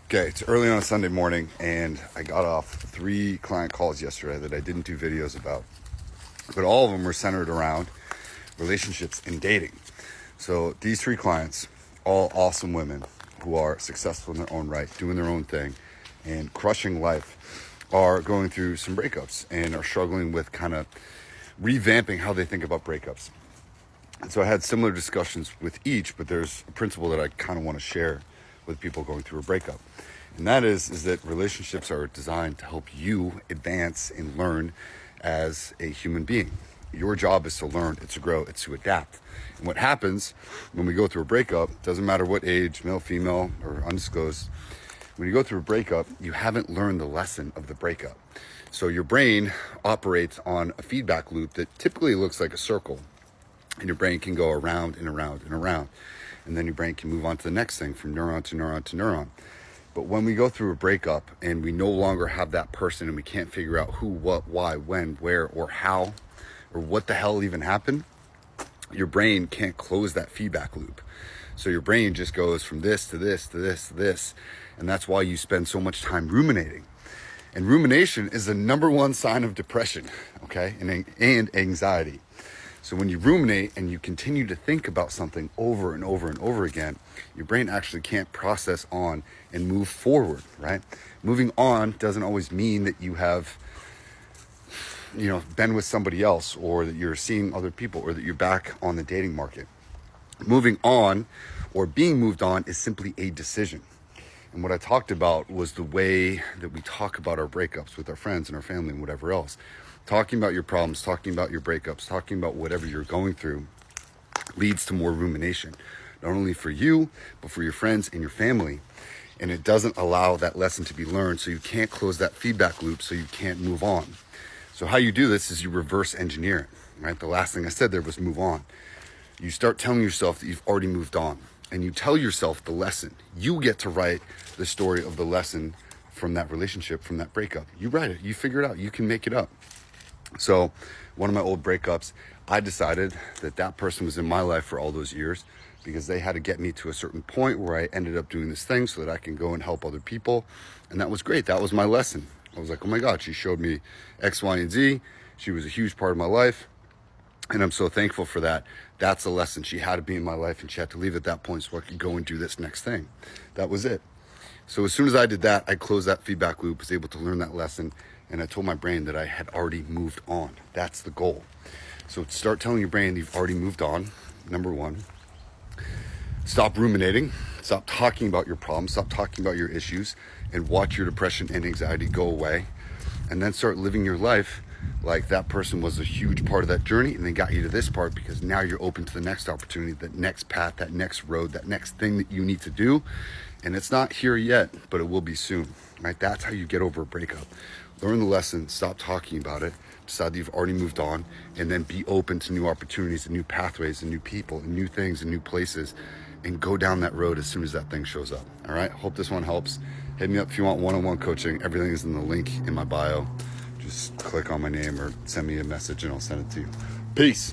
Okay, it's early on a Sunday morning, and I got off 3 client calls yesterday that I didn't do videos about. But all of them were centered around relationships and dating. So these 3 clients, all awesome women who are successful in their own right, doing their own thing, and crushing life, are going through some breakups and are struggling with kind of revamping how they think about breakups. And so I had similar discussions with each, but there's a principle that I kind of want to share with people going through a breakup. And that is that relationships are designed to help you advance and learn as a human being. Your job is to learn, it's to grow, it's to adapt. And what happens when we go through a breakup, doesn't matter what age, male, female, or undisclosed, when you go through a breakup, you haven't learned the lesson of the breakup. So your brain operates on a feedback loop that typically looks like a circle. And your brain can go around and around and around. And then your brain can move on to the next thing, from neuron to neuron to neuron. But when we go through a breakup and we no longer have that person and we can't figure out who, what, why, when, where, or how, or what the hell even happened, your brain can't close that feedback loop. So your brain just goes from this to this to this to this. And that's why you spend so much time ruminating. And rumination is the #1 sign of depression, okay, and anxiety. So when you ruminate and you continue to think about something over and over and over again, your brain actually can't process on and move forward, right? Moving on doesn't always mean that you have, been with somebody else, or that you're seeing other people, or that you're back on the dating market. Moving on or being moved on is simply a decision. And what I talked about was the way that we talk about our breakups with our friends and our family and whatever else. Talking about your problems, talking about your breakups, talking about whatever you're going through leads to more rumination, not only for you, but for your friends and your family. And it doesn't allow that lesson to be learned, so you can't close that feedback loop, so you can't move on. So how you do this is you reverse engineer it, right? The last thing I said there was move on. You start telling yourself that you've already moved on, and you tell yourself the lesson. You get to write the story of the lesson from that relationship, from that breakup. You write it, you figure it out, you can make it up. So one of my old breakups, I decided that person was in my life for all those years because they had to get me to a certain point where I ended up doing this thing so that I can go and help other people. And that was great. That was my lesson. I was like, oh my God, she showed me X, Y, and Z. She was a huge part of my life. And I'm so thankful for that. That's a lesson. She had to be in my life, and she had to leave at that point so I could go and do this next thing. That was it. So as soon as I did that, I closed that feedback loop, was able to learn that lesson, and I told my brain that I had already moved on. That's the goal. So start telling your brain you've already moved on, #1. Stop ruminating. Stop talking about your problems. Stop talking about your issues, and watch your depression and anxiety go away. And then start living your life like that person was a huge part of that journey and they got you to this part, because now you're open to the next opportunity, that next path, that next road, that next thing that you need to do. And it's not here yet, but it will be soon, right? That's how you get over a breakup. Learn the lesson, stop talking about it, decide that you've already moved on, and then be open to new opportunities and new pathways and new people and new things and new places, and go down that road as soon as that thing shows up. All right, hope this one helps. Hit me up if you want one-on-one coaching. Everything is in the link in my bio. Just click on my name or send me a message and I'll send it to you. Peace.